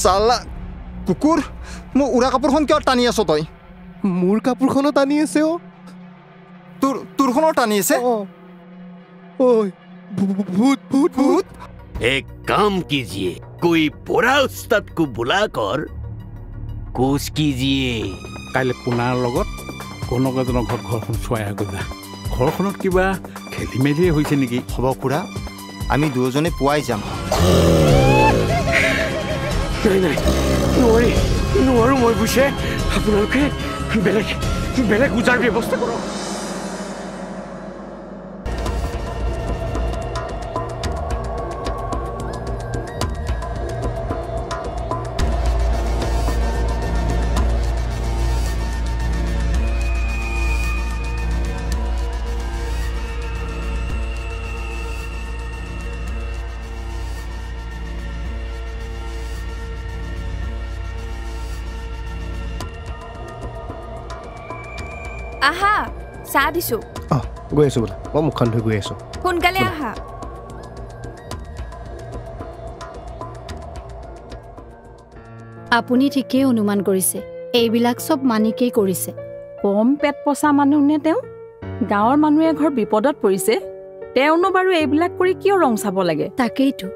চালা কুকুৰ মোৰ উৰা কাপোৰখন কিয় টানি আছ তই মোৰ কাপোৰখনো টানি আছে অ তোৰখনো টানি আছে ओए भूत भूत भूत एक काम कीजिए कोई बुरा उस्ताद को बुलाकर कोच कीजिए কাইলৈ পুনাৰ লগত কোনোক এজনৰ ঘৰত ঘৰখন চোৱাই আহগৈ যা ঘৰখনত কিবা খেলি মেলিয়ে হৈছে নেকি হ'ব খুৰা আমি দুয়োজনে পুৱাই যাম নাই নাই নোৱাৰো মই বুজিছে আপোনালোকে বেলেগ উজাৰ ব্যৱস্থা কৰক আহা চাহ দিছো গৈ আছো বলা মই মুখখন ধুই গৈ আছো সোনকালে আহা আপুনি ঠিকই অনুমান কৰিছে এইবিলাক সব মানিকেই কৰিছে কম পেট পচা মানুহ নে তেওঁ গাঁৱৰ মানুহে ঘৰ বিপদত পৰিছে তেওঁনো বাৰু এইবিলাক কৰি কিয় ৰং চাব লাগে তাকেইতো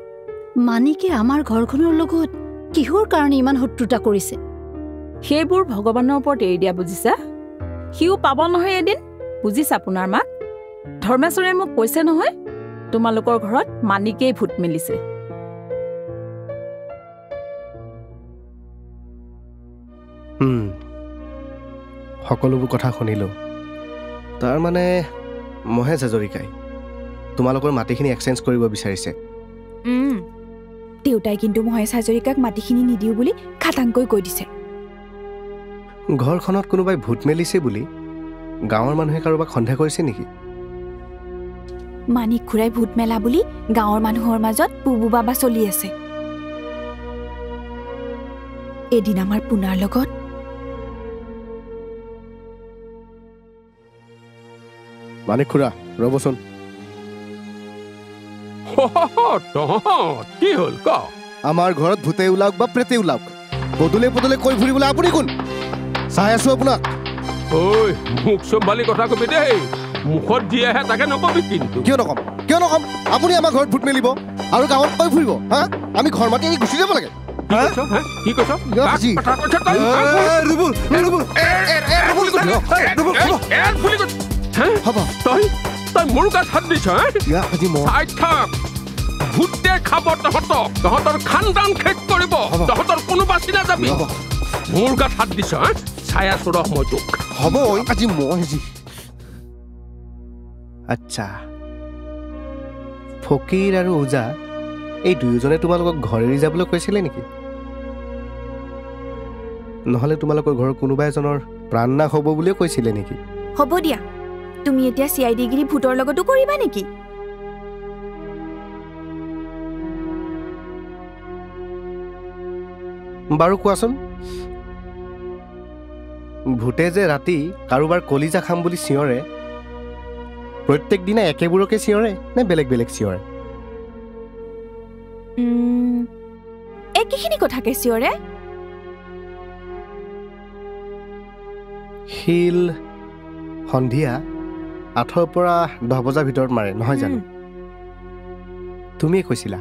মানিকে আমাৰ ঘৰখনৰ লগত কিহৰ কাৰণে ইমান শত্ৰুতা কৰিছে সেইবোৰ ভগৱানৰ ওপৰত এৰি দিয়া বুজিছা সিও পাব নহয় এদিন বুজিছা আপোনাৰ মাক ধৰ্মেশ্বৰে মোক কৈছে নহয় তোমালোকৰ ঘৰত মানিকেই ভূত মিলিছে সকলোবোৰ কথা শুনিলো তাৰ মানে মহেশ হাজৰিকাই তোমালোকৰ মাটিখিনি এক্সচেঞ্জ কৰিব বিচাৰিছে দেউতাই কিন্তু মহেশ হাজৰিকাক মাটিখিনি নিদিও বুলি খাটাংকৈ কৈ দিছে ঘৰখনত কোনোবাই ভূত মেলিছে বুলি গাঁৱৰ মানুহে কাৰোবাক সন্দেহ কৰিছে নেকি মানিক খুৰাই ভূত মেলা বুলি গাঁৱৰ মানুহৰ মাজত বুবু বাবা চলি আছে এদিন আমাৰ পুনাৰ লগত মানিক খুৰা ৰবচোন কি হ'ল ক আমাৰ ঘৰত ভূতে ওলাওক বা প্ৰেতে ওলাওক বদলে বদলে কৈ ফুৰিবলৈ আপুনি কোন চাই আছো আপোনাক ঐ মুখ চম্ভালি কথা কবি দেই মুখত যি আহে তাকে নকবি কিন্তু কিয় নকম আপুনি আমাৰ ঘৰত ভূত মেলিব আৰু গাঁৱত কৈ ফুৰিব হা আমি ঘৰ মাতি এৰি গুচি যাব লাগে কি কৈছ তই মোৰ গাত হাত দিছ ভূতে খাব তহঁতৰ খানদান শেষ কৰিব তহঁতৰ কোনো বাচি নাযাবি মোৰ গাত হাত দিছ চাই আছো ৰহ মই তোক হ'ব আজি মই আচ্ছা ফকীৰ আৰু ওজা এই দুয়োজনে তোমালোকক ঘৰ এৰি যাবলৈ কৈছিলে নেকি নহলে তোমালোকৰ ঘৰৰ কোনোবা এজনৰ প্ৰাণ নাশ হ'ব বুলিয়ে কৈছিলে নেকি হ'ব দিয়া তুমি এতিয়া CID গিৰি ভূতৰ লগতো কৰিবা নেকি বাৰু কোৱাচোন ভূতে যে ৰাতি কাৰোবাৰ কলিজা খাম বুলি চিঞৰে প্ৰত্যেক দিনা একেবোৰকে চিঞৰে নে বেলেগ বেলেগ চিঞৰে একেখিনি কথাকে চিঞৰে শিল সন্ধিয়া 8 পৰা 10 বজাৰ ভিতৰত মাৰে নহয় জানো তুমি কৈছিলা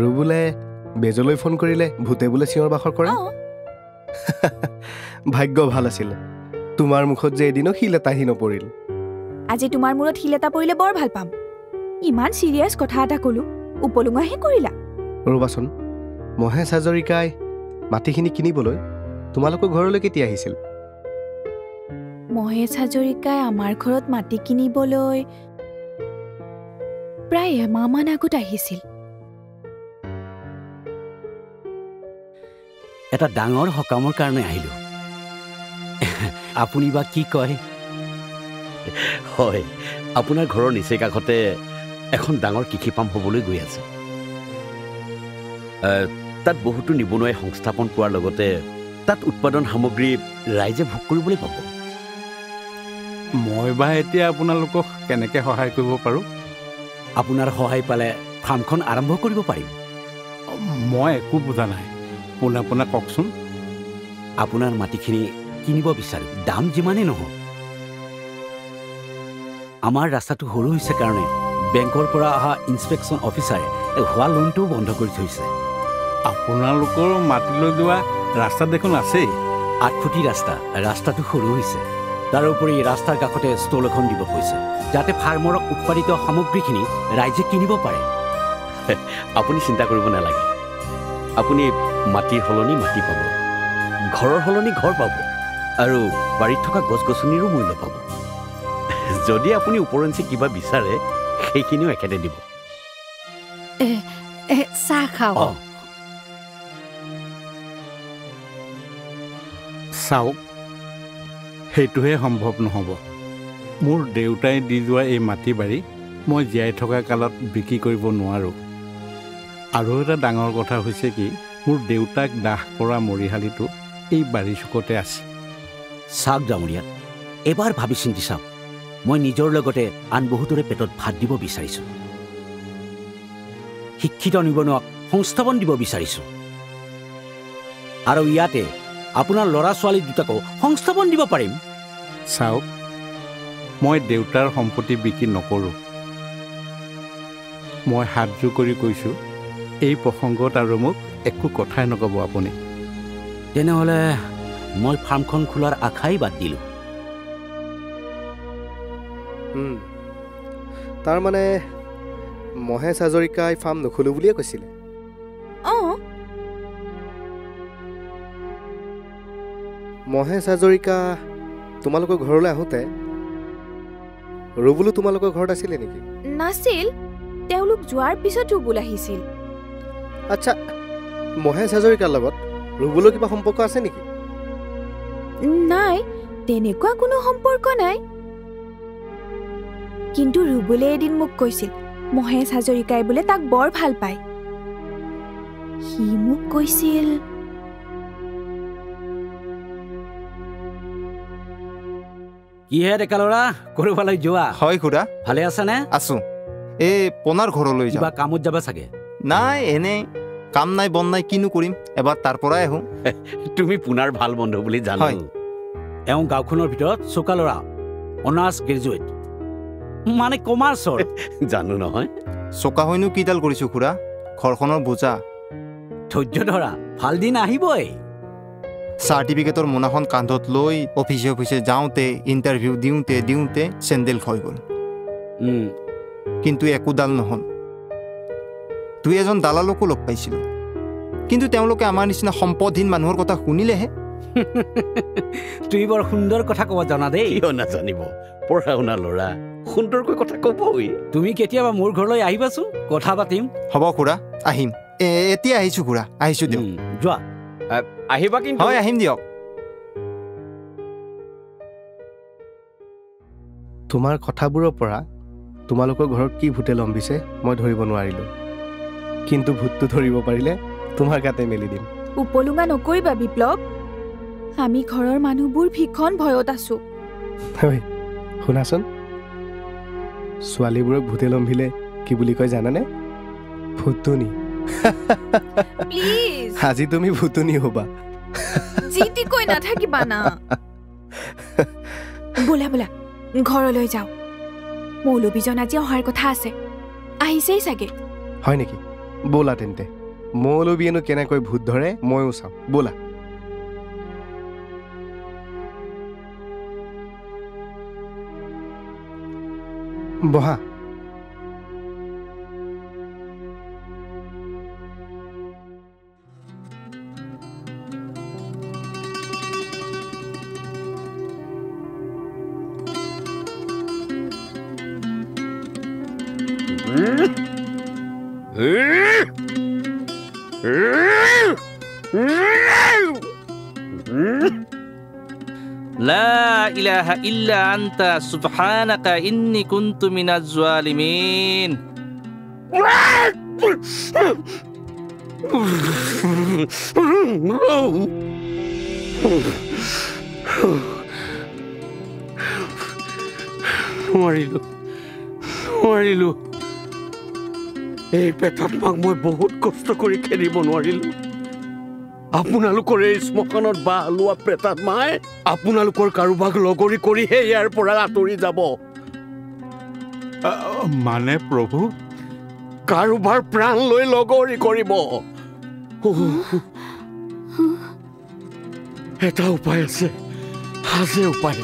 ৰুবুলে বেজলৈ ফোন কৰিলে ভূতে বোলে চিঞৰ বাখৰ কৰে ভাগ্য ভাল আছিল তোমাৰ মুখত যে এদিনো শিল এটা আহি নপৰিল আজি তোমাৰ মূৰত শিল এটা পৰিলে বৰ ভাল পাম ইমান সিৰিয়াছ কথা এটা কলো উপলুঙাহে কৰিলা ৰবাচোন মহেশ হাজৰিকাই মাটিখিনি কিনিবলৈ তোমালোকৰ ঘৰলৈ কেতিয়া আহিছিল মহেশ হাজৰিকাই আমাৰ ঘৰত মাটি কিনিবলৈ প্ৰায় এমাহমান আগত আহিছিল এটা ডাঙৰ সকামৰ কাৰণে আহিলো আপুনি বা কি কয় হয় আপোনাৰ ঘৰৰ নিচেই কাষতে এখন ডাঙৰ কৃষি পাম হ'বলৈ গৈ আছে তাত বহুতো নিবনুৱাই সংস্থাপন পোৱাৰ লগতে তাত উৎপাদন সামগ্ৰী ৰাইজে ভোগ কৰিবলৈ পাব মই বা এতিয়া আপোনালোকক কেনেকৈ সহায় কৰিব পাৰোঁ আপোনাৰ সহায় পালে ফাৰ্মখন আৰম্ভ কৰিব পাৰিম মই একো বুজা নাই পোনা পোনা কওকচোন। আপোনাৰ মাটিখিনি কিনিব বিচাৰোঁ, দাম যিমানেই নহওক। আমাৰ ৰাস্তাটো সৰু হৈছে কাৰণে বেংকৰ পৰা অহা ইনস্পেকশ্যন অফিচাৰে হোৱা লোনটোও বন্ধ কৰি থৈছে। আপোনালোকৰ মাটিলৈ যোৱা ৰাস্তা দেখোন আছেই। 8 ফুটি ৰাস্তাটো সৰু হৈছে। তাৰোপৰি ৰাস্তাৰ কাষতে ষ্টল এখন দিব কৈছে, যাতে ফাৰ্মৰ উৎপাদিত সামগ্ৰীখিনি ৰাইজে কিনিব পাৰে। আপুনি চিন্তা কৰিব নালাগে। আপুনি মাটিৰ সলনি মাটি পাব, ঘৰৰ সলনি ঘৰ পাব, আৰু বাৰীত থকা গছ গছনিৰো মূল্য পাব। যদি আপুনি ওপৰঞ্চি কিবা বিচাৰে সেইখিনিও একেতে দিব। চাহ খাওঁ। চাওক, সেইটোহে সম্ভৱ নহ'ব। মোৰ দেউতাই দি যোৱা এই মাটি বাৰী মই জীয়াই থকা কালত বিক্ৰী কৰিব নোৱাৰোঁ। আৰু এটা ডাঙৰ কথা হৈছে কি, মোৰ দেউতাক দাহ কৰা মৰিশালীটো এই বাৰী চুকতে আছে। চাওক ডাঙৰীয়া, এবাৰ ভাবি চিন্তি চাওক। মই নিজৰ লগতে আন বহুতৰে পেটত ভাত দিব বিচাৰিছোঁ। শিক্ষিত নিবনুৱাক সংস্থাপন দিব বিচাৰিছোঁ, আৰু ইয়াতে আপোনাৰ ল'ৰা ছোৱালী দুটাকো সংস্থাপন দিব পাৰিম। চাওক, মই দেউতাৰ সম্পত্তি বিক্ৰী নকৰোঁ। মই হাতযোৰ কৰি কৈছোঁ, এই প্ৰসংগত আৰু মোক একো কথাই নক'ব আপুনি। তেনেহ'লে মই ফাৰ্মখন খোলাৰ আশাই বাদ দিলোঁ। তাৰমানে মহেশ হাজৰিকাই ফাৰ্ম নুখোলোঁ বুলিয়ে কৈছিলে। অঁ, মহেশ হাজৰিকা তোমালোকৰ ঘৰলৈ আহোঁতে ৰুবুলো তোমালোকৰ ঘৰত আছিলে নেকি? নাছিল। তেওঁলোক যোৱাৰ পিছত ৰুবুল আহিছিল। আচ্ছা, মহেশ হাজৰিকাৰ লগত ৰুবুলৰ কিবা সম্পৰ্ক আছে নেকি? নাই, তেনেকুৱা কোনো সম্পৰ্ক নাই। কিন্তু ৰুবুলে এদিন মোক কৈছিল মহেশ হাজৰিকাই বোলে তাক বৰ ভাল পায়। সি মোক কৈছিল কিহে ডেকা ল'ৰা, কৰবালৈ যোৱা? হয় খুৰা, ভালে আছেনে? আছো। এই পোনাৰ ঘৰলৈ কিবা যাওঁ। কামত যাবা চাগে? নাই, এনেই কাম নাই বন নাই, কিনো কৰিম, এবাৰ তাৰ পৰাই আহোঁ। তুমি পুনাৰ ভাল বন্ধু বুলি জানো। হয়। এওঁ গাঁওখনৰ ভিতৰত চোকা ল'ৰা, অনাৰ্ছ গ্ৰেজুৱেট, মানে কমাৰ্চৰ। জানো নহয়। চোকা হৈনো কিডাল কৰিছোঁ খুৰা, ঘৰখনৰ বোজা। ধৈৰ্য ধৰা, ভাল দিন আহিবই। চাৰ্টিফিকেটৰ মোনাখন কান্ধত লৈ অফিচে যাওঁতে, ইণ্টাৰভিউ দিওঁতে চেণ্ডেল হৈ গ'ল। কিন্তু একোডাল নহ'ল। দুই এজন দালালকো লগ পাইছিলোঁ, কিন্তু তেওঁলোকে আমাৰ নিচিনা সম্পদহীন মানুহৰ কথা শুনিলেহে। তুমি বৰ সুন্দৰ কথা ক'ব জানা দেই। কিয় নাজানিব, পঢ়া শুনা ল'ৰা, সুন্দৰকৈ কথা ক'বই। তুমি কেতিয়াবা মোৰ ঘৰলৈ আহিবাচোন, কথা পাতিম। হ'ব খুৰা, আহিম। এতিয়া আহিছোঁ খুৰা, আহিছোঁ দিয়ক। যোৱা, আহিবা কিন্তু। হয়, আহিম দিয়ক। তোমাৰ কথাবোৰৰ পৰা তোমালোকৰ ঘৰত কি ভূতে লম্বিছে মই ধৰিব নোৱাৰিলোঁ, কিন্তু ভূতটো ধৰিব পাৰিলে তোমাৰ গাতে মেলি দিম। উপলুঙা নকৰিবা বিপ্লৱ, আমি ঘৰৰ মানুহবোৰ ভীষণ ভয়ত আছো। শুনাচোন, ছোৱালীবোৰক ভূতে লম্বিলে কি বুলি কয় জানানে? ভূতুনি। প্লিজ, আজি তুমি ভূতুনি হ'বা। জিতি কৈ নাথাকিবা না। বোলা বোলা ঘৰলৈ যাওঁ। মৌলবীজন আজি অহাৰ কথা আছে, আহিছেই চাগে। হয় নেকি? ব'লা তেন্তে, মৌলবীয়েনো কেনেকৈ ভূত ধৰে ময়ো চাওঁ, ব'লা। বহা। لا إله إلا أنت سبحانك إني كنت من الظالمين. নোৱাৰিলোঁ। এই পেটত মাক মই বহুত কষ্ট কৰি খেলিব নোৱাৰিলোঁ। আপোনালোকৰ এই শ্মশানত বাহ লোৱা প্ৰেতাত্মাই আপোনালোকৰ কাৰোবাক লগৰী কৰিহে ইয়াৰ পৰা আঁতৰি যাব। মানে প্ৰভু কাৰোবাৰ প্ৰাণ লৈ লগৰী কৰিব। এটা উপায় আছে উপায়।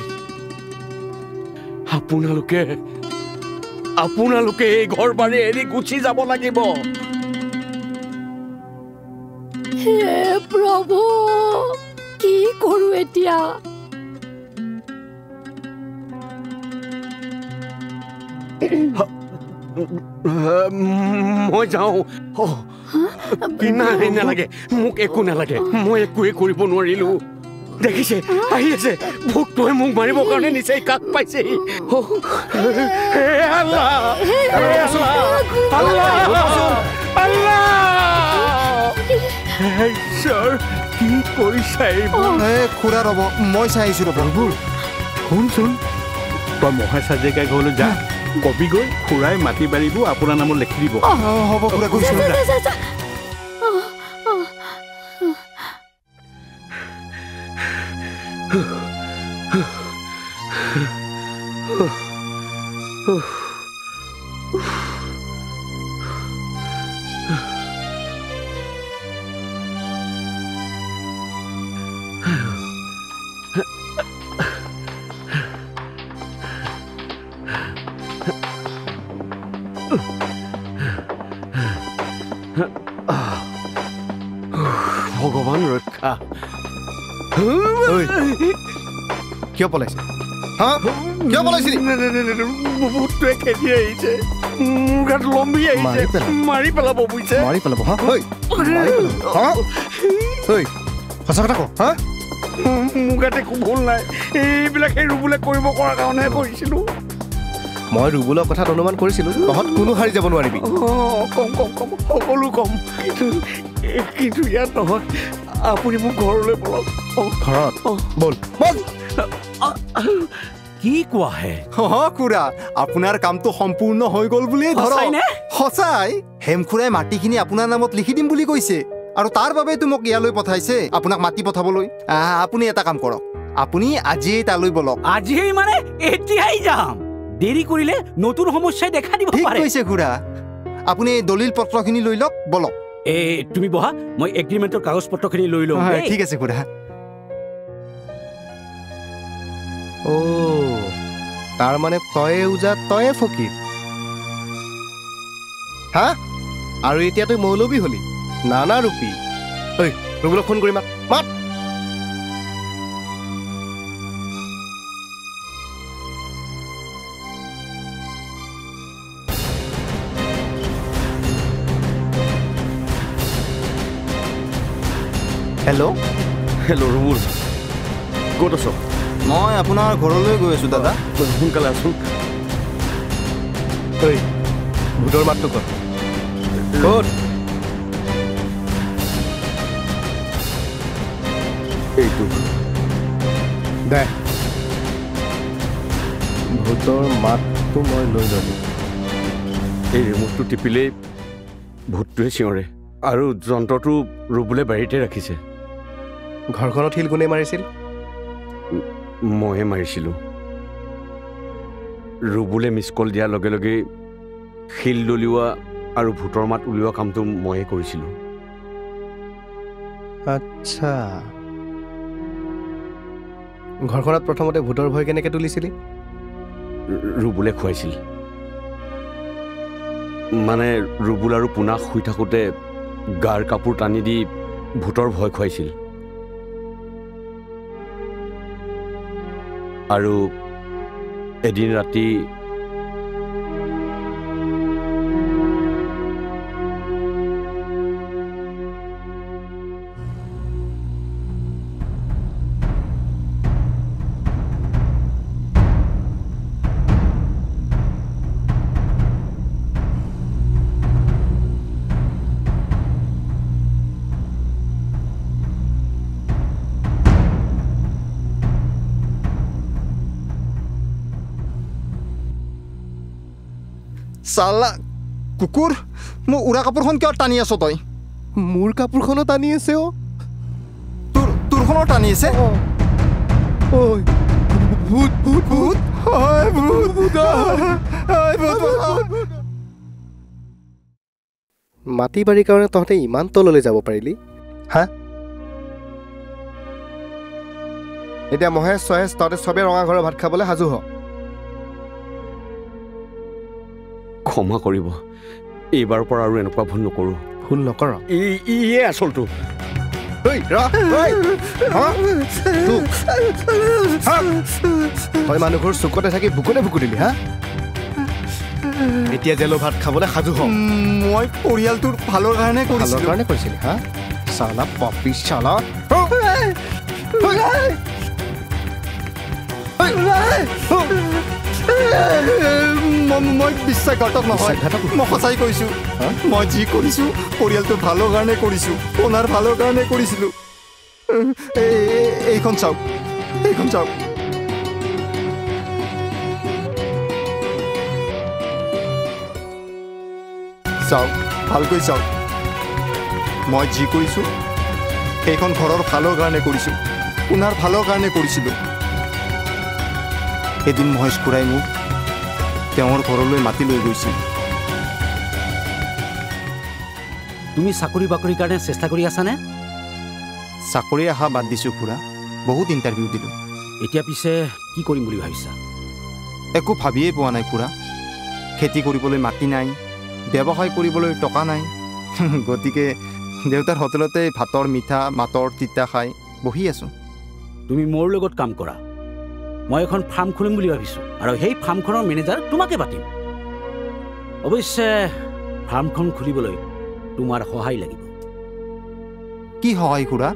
আপোনালোকে এই ঘৰ বাৰী এৰি গুচি যাব লাগিব। হে প্ৰভু, কি কৰো এতিয়া? মই যাওঁ। নাই নালাগে, মোক একো নালাগে, মই একোৱে কৰিব নোৱাৰিলো। দেখিছে আহি আছে, ভূতটোৱে মোক মাৰিবৰ কাৰণে নিচেই কাষ পাইছেহি। কি কৰিছা খুৰা ৰ'ব, মই চাই আহিছো ৰ'ব। শুনচোন, তই মহাই হাজৰিকা ঘৰলৈ যা, কবি গৈ খুৰাই মাটি বাৰীবোৰ আপোনাৰ নামত লিখি দিব। হ'ব খুৰা, গৈছো। ভগৱান ৰক্ষা। কিয় পলাইছে? কিয় পলাইছিলি? ভূতটোৱে খেদি আহিছে, মোৰ গাত লম্বি আহিছে, মাৰি পেলাব বুজিছে। মাৰি পেলাব? সঁচা কথা ক। মোৰ গাত একো ভুল নাই, এইবিলাক সেই ৰুবুলে কৰিব কৰাৰ কাৰণেহে কৰিছিলো। মই ৰুবুলৰ কথাত অনুমান কৰিছিলো তহঁত কোনো হাৰি যাব নোৱাৰিবি। কম সকলো কম, কিন্তু ইয়াত নহয়। আপুনি মোক ঘৰলৈ বলক। ঘৰত বল। কি কোৱাহে? খুৰা, আপোনাৰ কামটো সম্পূৰ্ণ হৈ গ'ল বুলিয়ে ধৰক। সঁচাই, হেম খুৰাই মাটিখিনি আপোনাৰ নামত লিখি দিম বুলি কৈছে, আৰু তাৰ বাবেতো মোক ইয়ালৈ পঠাইছে, আপোনাক মাতি পঠাবলৈ। আপুনি এটা কাম কৰক, আপুনি আজিয়েই তালৈ বলক। আজিয়েই মানে এতিয়াই যাম? দেৰি কৰিলে নতুন সমস্যাই দেখা দিব পাৰে। ঠিক কৈছে খুৰা, আপুনি দলিল পত্ৰখিনি লৈ লওক, বলক। তুমি বহা, মই এগ্ৰিমেণ্টৰ কাগজ পত্ৰখিনি লৈ লওঁ। ঠিক আছে খুৰা। তাৰ মানে তয়ে উজা, তয়ে ফকীৰ। আৰু এতিয়া তই মৌলবী হলি, নানা ৰূপী। ৰুবুলক ফোন কৰি মাত। হেল্ল' ৰুবুল, ক'ত আছ? মই আপোনাৰ ঘৰলৈ গৈ আছো দাদা। সোনকালে আছোন। ভূতৰ মাতটো ক'ত? এইটো দে। ভূতৰ মাতটো মই লৈ ল'লো। এই ৰিমোটটো টিপিলেই ভূতটোৱে চিঞৰে, আৰু যন্ত্ৰটো ৰুবুলে বাৰীতে ৰাখিছে। ঘৰখনত শিল কোনে মাৰিছিল? ময়ে মাৰিছিলোঁ। ৰুবুলে মিছ কল দিয়াৰ লগে লগে শিল দলিওৱা আৰু ভূতৰ মাত উলিওৱা কামটো ময়ে কৰিছিলোঁ। আচ্ছা, ঘৰখনত প্ৰথমতে ভূতৰ ভয় কেনেকৈ তুলিছিলি? ৰুবুলে খুৱাইছিল। মানে ৰুবুল আৰু পোনা শুই থাকোঁতে গাৰ কাপোৰ টানি দি ভূতৰ ভয় খুৱাইছিল। আৰু এদিন ৰাতি চালা কুকুৰ, মোৰ উৰা কাপোৰখন কিয় টানি আছ তই? মোৰ কাপোৰখনো টানি আছে। গাড়ীখনৰ টানি আছে ভূত ভূত ভূত মাটি বাৰীৰ কাৰণে তহঁতে ইমান তললৈ যাব পাৰিলি হা এতিয়া মহেশ চহেশ তহঁতে চবেই ৰঙা ঘৰৰ ভাত খাবলৈ সাজু হ ক্ষমা কৰিব এইবাৰৰ পৰা আৰু এনেকুৱা ভুল নকৰোঁ ভুল নকৰ ইয়ে আচলটো তই মানুহঘৰ চুকতে থাকি বুকুতে বুকু দিলি হা এতিয়া জেলৰ ভাত খাবলৈ সাজু হ মই পৰিয়ালটোৰ ভালৰ কাৰণে কৰিছিলি হা চালা পপি চালা মই বিশ্বাসঘাতক নহয় মই সঁচাই কৈছোঁ মই যি কৰিছোঁ পৰিয়ালটোৰ ভালৰ কাৰণে কৰিছোঁ আপোনাৰ ভালৰ কাৰণে কৰিছিলোঁ এইখন চাওক চাওক ভালকৈ চাওক মই যি কৰিছোঁ সেইখন ঘৰৰ ভালৰ কাৰণে কৰিছোঁ আপোনাৰ ভালৰ কাৰণে কৰিছিলোঁ এদিন মহেশ খুৰাই মোক তেওঁৰ ঘৰলৈ মাতি লৈ গৈছিল তুমি চাকৰি বাকৰিৰ কাৰণে চেষ্টা কৰি আছানে চাকৰি আশা বাদ দিছোঁ খুৰা বহুত ইণ্টাৰভিউ দিলোঁ এতিয়া পিছে কি কৰিম বুলি ভাবিছা একো ভাবিয়েই পোৱা নাই খুৰা খেতি কৰিবলৈ মাটি নাই ব্যৱসায় কৰিবলৈ টকা নাই গতিকে দেউতাৰ হোটেলতে ভাতৰ মিঠা মাতৰ তিতা খাই বহি আছোঁ তুমি মোৰ লগত কাম কৰা মই এখন ফাৰ্ম খুলিম বুলি ভাবিছোঁ আৰু সেই ফাৰ্মখনৰ মেনেজাৰ তোমাকে পাতিম অৱশ্যে ফাৰ্মখন খুলিবলৈ তোমাৰ সহায় লাগিব কি সহায় খুৰা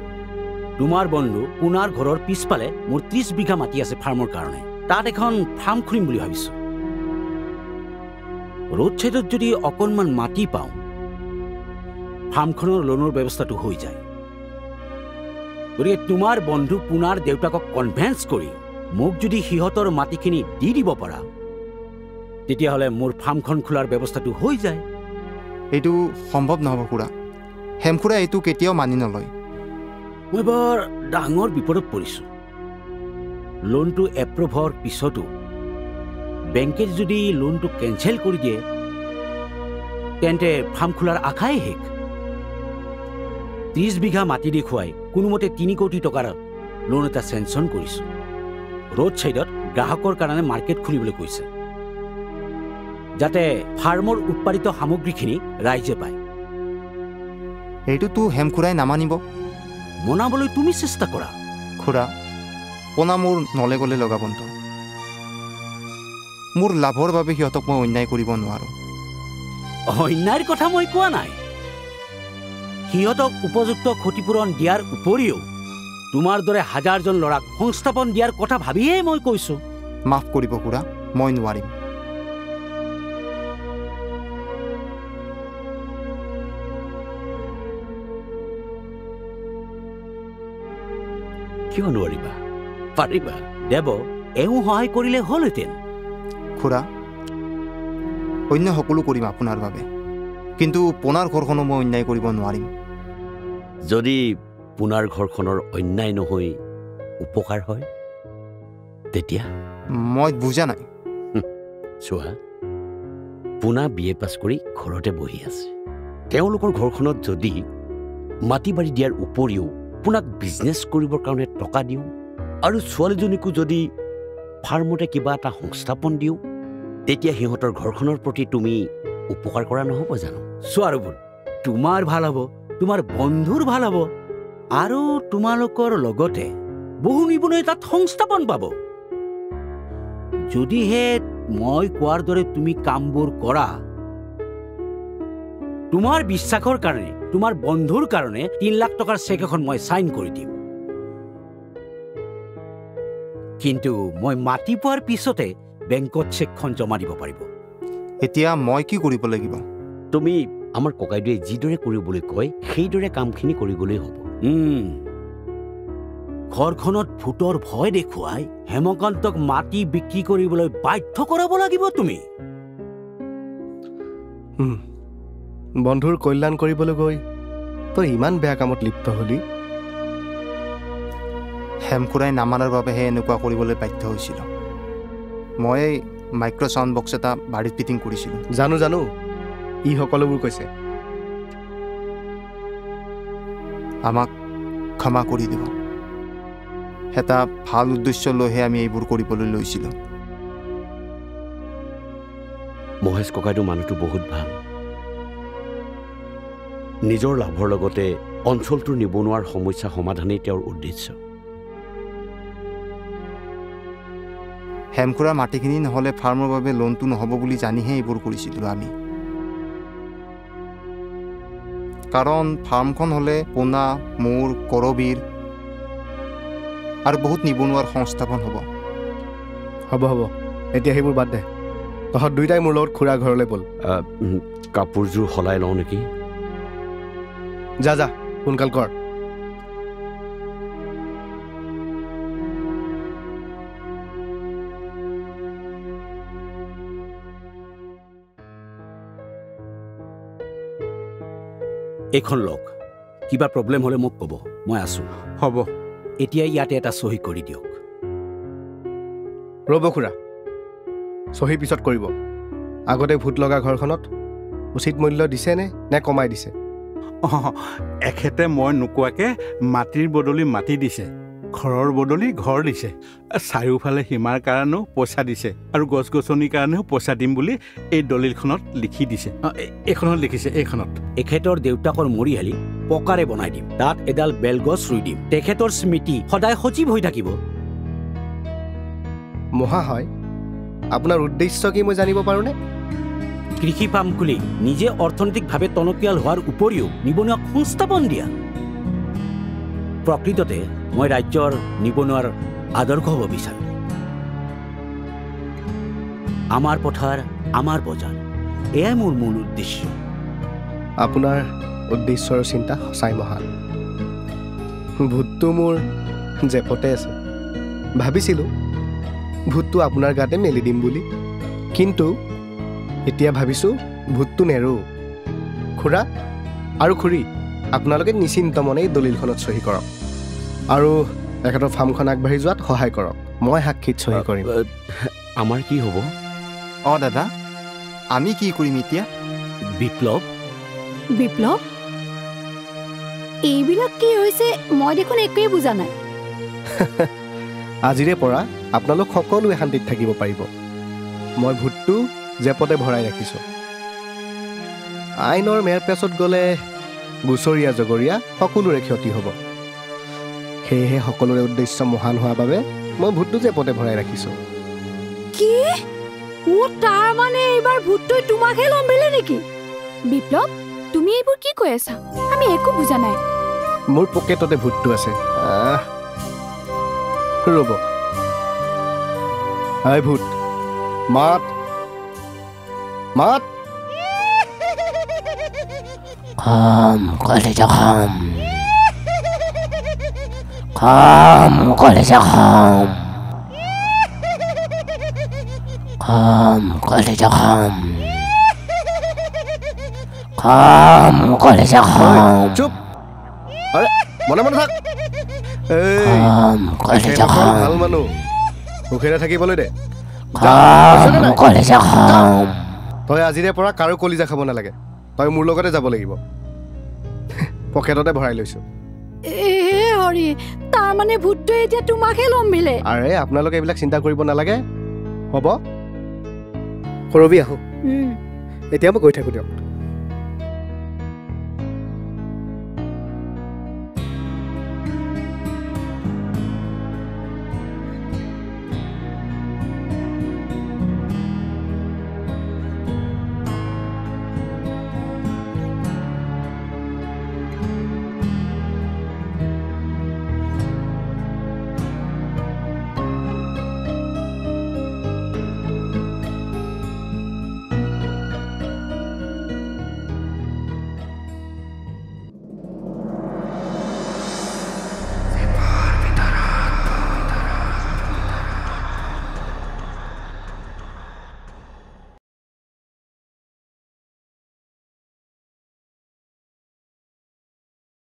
তোমাৰ বন্ধু পুনাৰ ঘৰৰ পিছফালে মোৰ 30 বিঘা মাটি আছে ফাৰ্মৰ কাৰণে তাত এখন ফাৰ্ম খুলিম বুলি ভাবিছোঁ ৰোড ছাইডত যদি অকণমান মাটি পাওঁ ফাৰ্মখনৰ লোনৰ ব্যৱস্থাটো হৈ যায় গতিকে তোমাৰ বন্ধু পুনাৰ দেউতাকক কনভেন্স কৰি মোক যদি সিহঁতৰ মাটিখিনি দি দিব পাৰা তেতিয়াহ'লে মোৰ ফাৰ্মখন খোলাৰ ব্যৱস্থাটো হৈ যায় এইটো সম্ভৱ নহ'ব খুৰা হেমখুৰা এইটো কেতিয়াও মানি নলয় মই বৰ ডাঙৰ বিপদত পৰিছোঁ লোনটো এপ্ৰুভ হোৱাৰ পিছতো বেংকে যদি লোনটো কেঞ্চেল কৰি দিয়ে তেন্তে ফাৰ্ম খোলাৰ আশাই শেষ 30 বিঘা মাটি দেখুৱাই কোনোমতে 3 কোটি টকাৰ লোন এটা চেংচন কৰিছোঁ ৰোড ছাইডত গ্ৰাহকৰ কাৰণে মাৰ্কেট খুলিবলৈ কৈছে যাতে ফাৰ্মৰ উৎপাদিত সামগ্ৰীখিনি ৰাইজে পায় এইটোতো হেমখুৰাই নামানিব মনাবলৈ তুমি চেষ্টা কৰা খুৰা পোনা মোৰ নলে গ'লে লগা বন্ধু মোৰ লাভৰ বাবে সিহঁতক মই অন্যায় কৰিব নোৱাৰোঁ অন্যায়ৰ কথা মই কোৱা নাই সিহঁতক উপযুক্ত ক্ষতিপূৰণ দিয়াৰ উপৰিও তোমাৰ দৰে হাজাৰজন ল'ৰাক সংস্থাপন দিয়াৰ কথা ভাবিয়েই মই কৈছোঁ মাফ কৰিব খুৰা মই নোৱাৰিম কিয় নোৱাৰিবা পাৰিবা দেৱ এওঁ সহায় কৰিলে হ'লহেঁতেন খুৰা অন্য সকলো কৰিম আপোনাৰ বাবে কিন্তু পোনাৰ ঘৰখনো মই অন্যায় কৰিব নোৱাৰিম যদি পোনাৰ ঘৰখনৰ অন্যায় নহৈ উপকাৰ হয় তেতিয়া মই বুজা নাই চোৱা পোনা BA পাছ কৰি ঘৰতে বহি আছে তেওঁলোকৰ ঘৰখনত যদি মাটি বাৰী দিয়াৰ উপৰিও পোনাক বিজনেছ কৰিবৰ কাৰণে টকা দিওঁ আৰু ছোৱালীজনীকো যদি ফাৰ্মতে কিবা এটা সংস্থাপন দিওঁ তেতিয়া সিহঁতৰ ঘৰখনৰ প্ৰতি তুমি উপকাৰ কৰা নহ'ব জানো চোৱা ৰবুল তোমাৰ ভাল হ'ব তোমাৰ বন্ধুৰ ভাল হ'ব আৰু তোমালোকৰ লগতে বহু নিবনুৱাই তাত সংস্থাপন পাব যদিহে মই কোৱাৰ দৰে তুমি কামবোৰ কৰা তোমাৰ বিশ্বাসৰ কাৰণে তোমাৰ বন্ধুৰ কাৰণে 3 লাখ টকাৰ চেক এখন মই সাইন কৰি দিম কিন্তু মই মাটি পোৱাৰ পিছতে বেংকত চেকখন জমা দিব পাৰিব এতিয়া মই কি কৰিব লাগিব তুমি আমাৰ ককাইদেৱে যিদৰে কৰিবলৈ কয় সেইদৰে কামখিনি কৰি গ'লেই হ'ব ঘৰখনত ভূতৰ ভয় দেখুৱাই হেমকান্তক মাটি বিক্ৰী কৰিবলৈ বাধ্য কৰাব লাগিব তুমি বন্ধুৰ কল্যাণ কৰিবলৈ গৈ তই ইমান বেয়া কামত লিপ্ত হলি হেমখুৰাই নামানাৰ বাবেহে এনেকুৱা কৰিবলৈ বাধ্য হৈছিলোঁ। মই মাইক্ৰ' চাউণ্ড বক্স এটা বাৰীত ফিটিং কৰিছিলোঁ। জানো ই সকলোবোৰ কৈছে। আমাক ক্ষমা কৰি দিব। এটা ভাল উদ্দেশ্য লৈহে আমি এইবোৰ কৰিবলৈ লৈছিলোঁ। মহেশ ককাইদেউ মানুহটো বহুত ভাল। নিজৰ লাভৰ লগতে অঞ্চলটোৰ নিবনুৱাৰ সমস্যা সমাধানেই তেওঁৰ উদ্দেশ্য। হেমখুৰাৰ মাটিখিনি নহ'লে ফাৰ্মৰ বাবে লোনটো নহ'ব বুলি জানিহে এইবোৰ কৰিছিলোঁ আমি। কাৰণ ফাৰ্মখন হ'লে পোনা, মূৰ, কৰবীৰ আৰু বহুত নিবনুৱাৰ সংস্থাপন হ'ব। হ'ব এতিয়া সেইবোৰ বাদ দে। তহঁত দুইটাই মোৰ লগত খুৰা ঘৰলৈ ব'ল। কাপোৰযোৰ সলাই লওঁ নেকি? যা সোনকাল কৰ। এইখন লওক। কিবা প্ৰব্লেম হ'লে মোক ক'ব, মই আছোঁ। হ'ব। এতিয়া ইয়াতে এটা চহী কৰি দিয়ক। ৰ'ব খুৰা, চহী পিছত কৰিব। আগতে ভূত লগা ঘৰখনত উচিত মূল্য দিছে নে কমাই দিছে? এখেতে মই নোকোৱাকৈ মাটিৰ বদলি মাটি দিছে, ঘৰৰ বদলি ঘৰ দিছে, চাৰিওফালে সীমাৰ কাৰণেও পইচা দিছে আৰু গছ গছনিৰ কাৰণেও পইচা দিম বুলি এই দলিলখনত লিখি দিছে। এইখনত লিখিছে, এইখনত। এখেতৰ দেউতাকৰ মৰিহালি পকাৰে বনাই দিম, তাত এডাল বেলগছ ৰুই দিম। তেখেতৰ স্মৃতি সদায় সজীৱ হৈ থাকিব। মহাশয়, আপোনাৰ উদ্দেশ্য কি মই জানিব পাৰোঁনে? কৃষি ফাৰ্ম খুলি নিজে অৰ্থনৈতিকভাৱে টনকিয়াল হোৱাৰ উপৰিও নিবনুৱাক সংস্থাপন দিয়া। প্ৰকৃততে মই ৰাজ্যৰ নিবনুৱাৰ আদৰ্শ হ'ব বিচাৰোঁ। আমাৰ পথাৰ, আমাৰ বজাৰ, এয়াই মোৰ মূল উদ্দেশ্য। আপোনাৰ উদ্দেশ্য আৰু চিন্তা সঁচাই মহান। ভূতটো মোৰ জেপতে আছে। ভাবিছিলোঁ ভূতটো আপোনাৰ গাতে মেলি দিম বুলি, কিন্তু এতিয়া ভাবিছোঁ ভূতটো নেৰোঁ। খুৰা আৰু খুৰী, আপোনালোকে নিশ্চিন্ত মনে এই দলিলখনত চহী কৰক আৰু এখেতৰ ফাৰ্মখন আগবাঢ়ি যোৱাত সহায় কৰক। মই সাক্ষীত চহী কৰিম। আমাৰ কি হ'ব? দাদা, আমি কি কৰিম এতিয়া? বিপ্লৱ এইবিলাক কি হৈছে মই দেখোন একোৱেই বুজা নাই। আজিৰে পৰা আপোনালোক সকলোৱে শান্তিত থাকিব পাৰিব। মই ভূতটো জেপতে ভৰাই ৰাখিছোঁ। আইনৰ মেৰ পেচত গ'লে গুচৰীয়া জগৰীয়া সকলোৰে ক্ষতি হ'ব। সেয়েহে সকলোৰে উদ্দেশ্য মহান হোৱাৰ বাবে মই ভূতটো জেপতে ভৰাই ৰাখিছোঁ। কি? তাৰ মানে এইবাৰ ভূতটোৱে তোমাকহে লম্বিলে নেকি? বিপ্লৱ, তুমি এইবোৰ কি কৈ আছা? আমি একো বুজা নাই। মোৰ পকেটতে ভূতটো আছে। ৰ'ব। হাই ভূত, মাত। খাম কলেজা খাম, খাম কলেজা খাম, খাম কলেজা খাম, খাম কলেজা খাম। চুপ! আৰে মনে থাক। খাম কলেজা খাম, ভাল মানুহ, সুখেৰে থাকিবলৈ দে। খাম কলেজা খাম। তই আজিৰে পৰা কাৰো কলিজা খাব নালাগে। তই মোৰ লগতে যাব লাগিব। পকেটতে ভৰাই লৈছোঁ। হৰি, তাৰ মানে ভূতটোৱে এতিয়া তোমাকহে লম্বিলে? আৰে আপোনালোকে এইবিলাক চিন্তা কৰিব নালাগে। হ'ব, কৰবি আহোঁ। এতিয়া মই গৈ থাকোঁ দিয়ক।